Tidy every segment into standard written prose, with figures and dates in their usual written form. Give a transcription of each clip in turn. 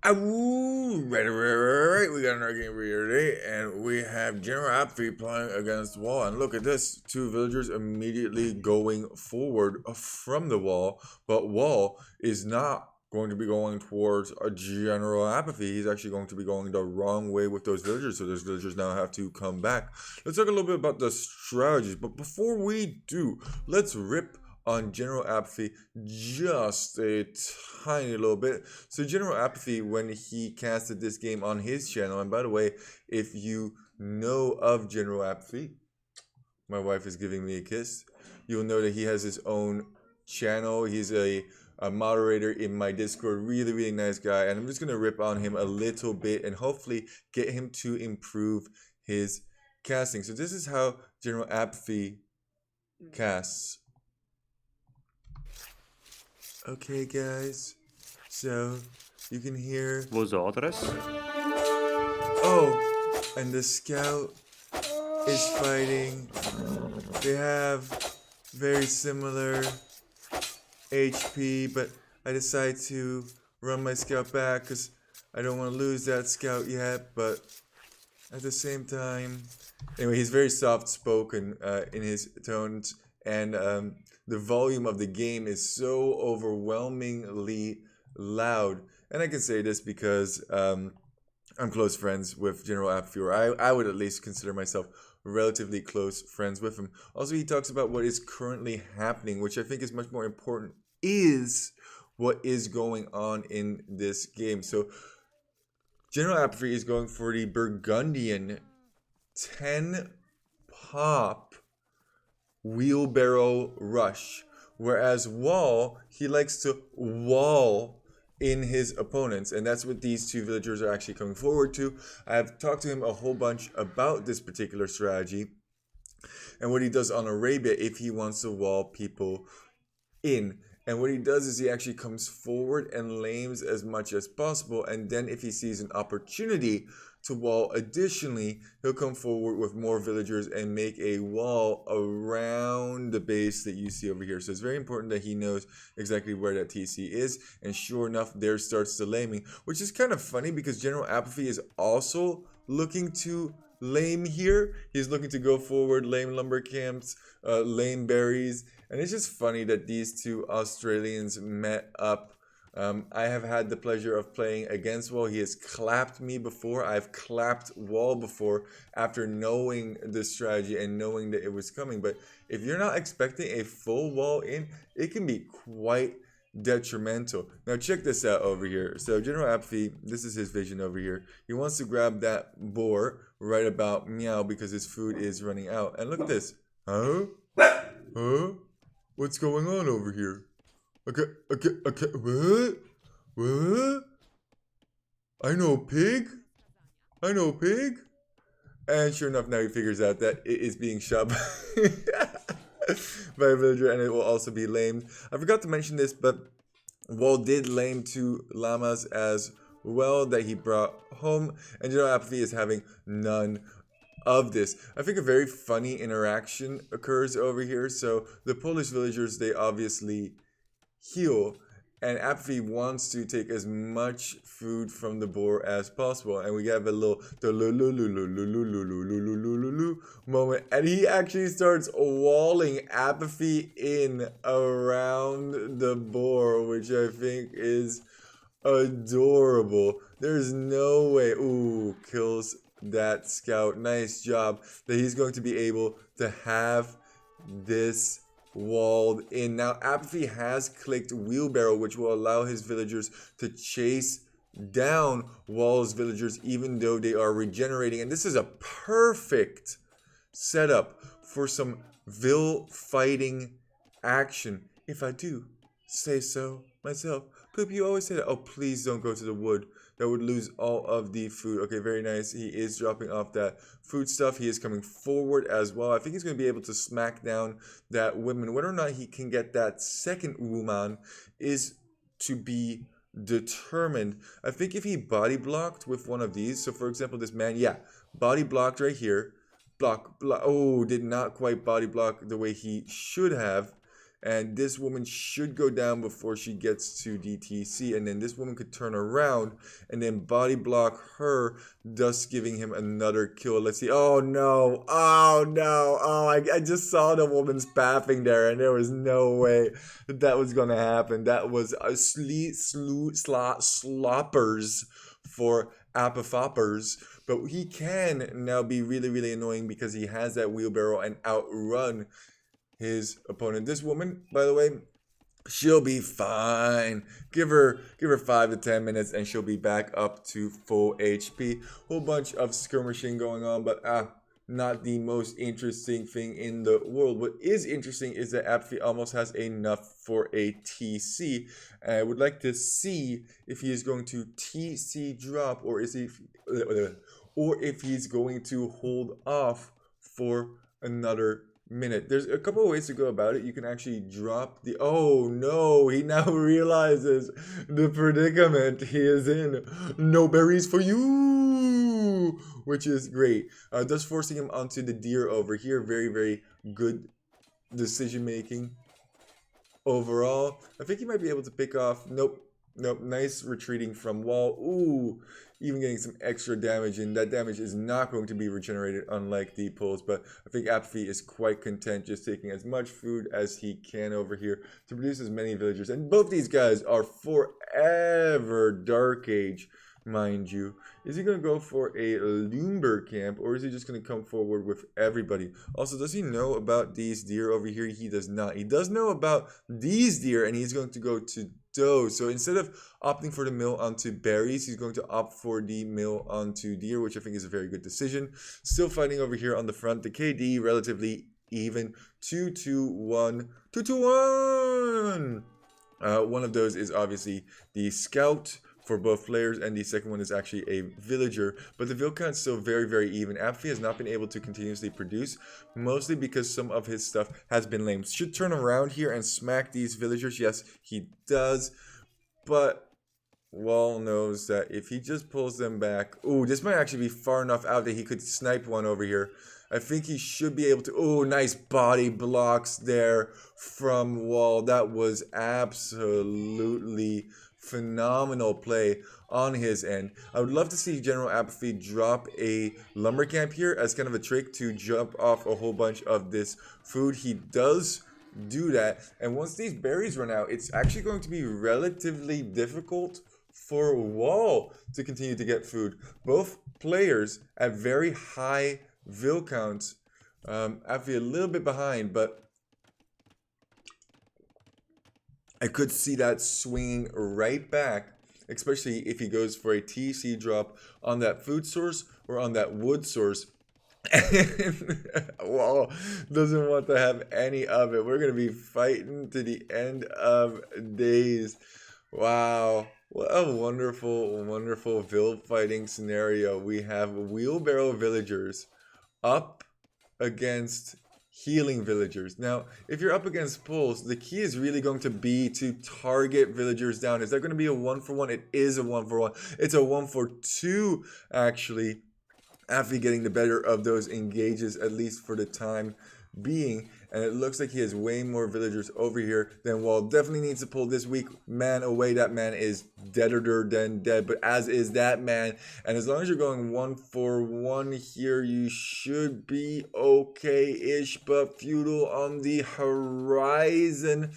Right. We got another game for you today, and we have General Apathy playing against Wall. And look at this: two villagers immediately going forward from the wall, but Wall is not going to be going towards a General Apathy. He's actually going to be going the wrong way with those villagers, so those villagers now have to come back. Let's talk a little bit about the strategies, but before we do, let's rip on General Apathy just a tiny little bit. So General Apathy, when he casted this game on his channel, and by the way, if you know of General Apathy, my wife is giving me a kiss, you'll know that he has his own channel. He's a moderator in my Discord, really, really nice guy, and I'm just gonna rip on him a little bit and hopefully get him to improve his casting. So this is how General Apathy casts. Okay, guys. So you can hear. Vos orders? Oh, and the scout is fighting. They have very similar HP, but I decide to run my scout back because I don't want to lose that scout yet. But at the same time, anyway, he's very soft spoken in his tones, and the volume of the game is so overwhelmingly loud. And I can say this because I'm close friends with General Apathy, or I would at least consider myself relatively close friends with him. Also, he talks about what is currently happening, which I think is much more important, is what is going on in this game. So General Apathy is going for the Burgundian 10 pop wheelbarrow rush, whereas Wall, he likes to wall in his opponents, and that's what these two villagers are actually coming forward to. I have talked to him a whole bunch about this particular strategy and what he does on Arabia if he wants to wall people in. And what he does is he actually comes forward and lames as much as possible, and then if he sees an opportunity to wall additionally, he'll come forward with more villagers and make a wall around the base that you see over here. So it's very important that he knows exactly where that TC is, and sure enough, there starts the laming, which is kind of funny because General Apathy is also looking to lame here. He's looking to go forward, lame lumber camps, lame berries, and it's just funny that these two Australians met up. I have had the pleasure of playing against Wall. He has clapped me before. I've clapped Wall before after knowing the strategy and knowing that it was coming. But if you're not expecting a full Wall in, it can be quite detrimental. Now check this out over here. So General Apathy, this is his vision over here. He wants to grab that boar right about meow because his food is running out. And look at this. Huh? Huh? What's going on over here? Okay. What? What? I know pig? And sure enough, now he figures out that it is being shot by a villager, and it will also be lamed. I forgot to mention this, but Wall did lame two llamas as well that he brought home, and General Apathy is having none of this. I think a very funny interaction occurs over here. So the Polish villagers, they obviously heal, and Apathy wants to take as much food from the boar as possible, and we have a little moment, and he actually starts walling Apathy in around the boar, which I think is adorable. There's no way. Ooh, kills that scout. Nice job. That he's going to be able to have this walled in. Now Apathy has clicked wheelbarrow, which will allow his villagers to chase down Wall's villagers even though they are regenerating, and this is a perfect setup for some Vill fighting action, if I do say so myself. Poop, you always say that. Oh, please don't go to the wood. That would lose all of the food. Okay, very nice. He is dropping off that food stuff. He is coming forward as well. I think he's going to be able to smack down that woman. Whether or not he can get that second woman is to be determined. I think if he body blocked with one of these, so for example, this man, yeah, body blocked right here. Block. Oh, did not quite body block the way he should have. And this woman should go down before she gets to DTC. And then this woman could turn around and then body block her, thus giving him another kill. Let's see. Oh no. Oh no. Oh, I just saw the woman's pathing there, and there was no way that was going to happen. That was a sloppers for Apafoppers. But he can now be really, really annoying because he has that wheelbarrow and outrun his opponent. This woman, by the way, she'll be fine. Give her 5 to 10 minutes and she'll be back up to full HP. Whole bunch of skirmishing going on, but not the most interesting thing in the world. What is interesting is that Apathy almost has enough for a TC. I would like to see if he is going to TC drop or if he's going to hold off for another minute. There's a couple of ways to go about it. You can actually drop the... Oh no, he now realizes the predicament he is in. No berries for you, which is great. Thus forcing him onto the deer over here. Very, very good decision making overall. I think he might be able to pick off... Nope. Nice retreating from wall. Ooh, even getting some extra damage, and that damage is not going to be regenerated unlike the pulls. But I think Apathy is quite content just taking as much food as he can over here to produce as many villagers. And both these guys are forever Dark Age, mind you. Is he going to go for a lumber camp, or is he just going to come forward with everybody? Also, does he know about these deer over here? He does not. He does know about these deer, and he's going to go to those. So instead of opting for the mill onto berries, he's going to opt for the mill onto deer, which I think is a very good decision. Still fighting over here on the front. The KD relatively even. 2-2-1. 2-2-1! One of those is obviously the scout for both players, and the second one is actually a villager. But the vill count is still very, very even. Apathy has not been able to continuously produce, mostly because some of his stuff has been lame. Should turn around here and smack these villagers. Yes, he does. But Wall knows that if he just pulls them back... Ooh, this might actually be far enough out that he could snipe one over here. I think he should be able to... Oh, nice body blocks there from Wall. That was absolutely phenomenal play on his end. I would love to see General Apathy drop a lumber camp here as kind of a trick to jump off a whole bunch of this food. He does do that, and once these berries run out, it's actually going to be relatively difficult for Wall to continue to get food. Both players at very high vill counts. Apathy a little bit behind, but I could see that swinging right back, especially if he goes for a TC drop on that food source or on that wood source. And Wall doesn't want to have any of it. We're going to be fighting to the end of days. Wow. What a wonderful, wonderful vill fighting scenario. We have wheelbarrow villagers up against healing villagers. Now, if you're up against pulls, the key is really going to be to target villagers down. Is that going to be a 1-for-1? It is a 1-for-1. It's a 1-for-2, actually. After getting the better of those engages, at least for the time being. And it looks like he has way more villagers over here than Wall. Definitely needs to pull this weak man away. That man is deader than dead, but as is that man. And as long as you're going 1-for-1 here, you should be okay-ish, but feudal on the horizon.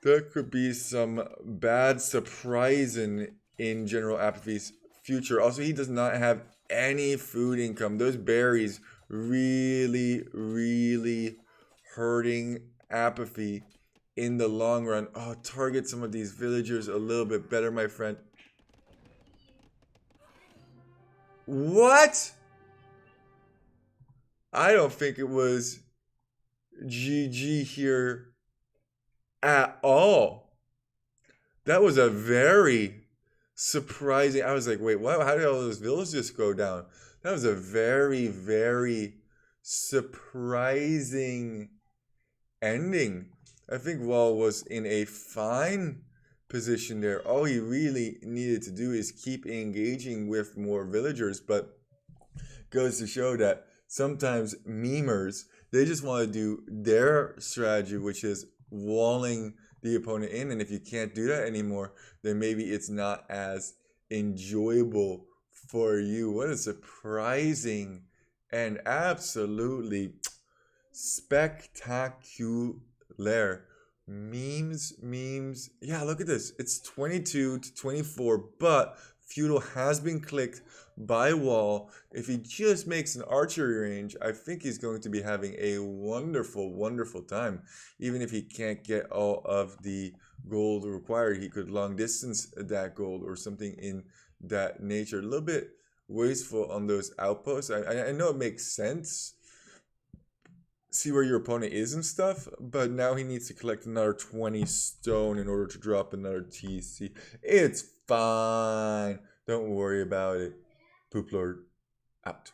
There could be some bad surprising in General Apathy's future. Also, he does not have any food income. Those berries really, really hurting Apathy in the long run. Oh, target some of these villagers a little bit better, my friend. What? I don't think it was GG here at all. That was a very surprising. I was like, wait, what? How did all those villas just go down? That was a very, very surprising ending. I think Wall was in a fine position there. All he really needed to do is keep engaging with more villagers, but goes to show that sometimes memers, they just want to do their strategy, which is walling the opponent in. And if you can't do that anymore, then maybe it's not as enjoyable for you. What a surprising and absolutely spectacular memes. Yeah, look at this. It's 22 to 24, but Feudal has been clicked by Wall. If he just makes an archery range, I think he's going to be having a wonderful time. Even if he can't get all of the gold required, he could long distance that gold or something in that nature. A little bit wasteful on those outposts. I know it makes sense. See where your opponent is and stuff, but now he needs to collect another 20 stone in order to drop another TC. It's fine. Don't worry about it. Poop Lord out.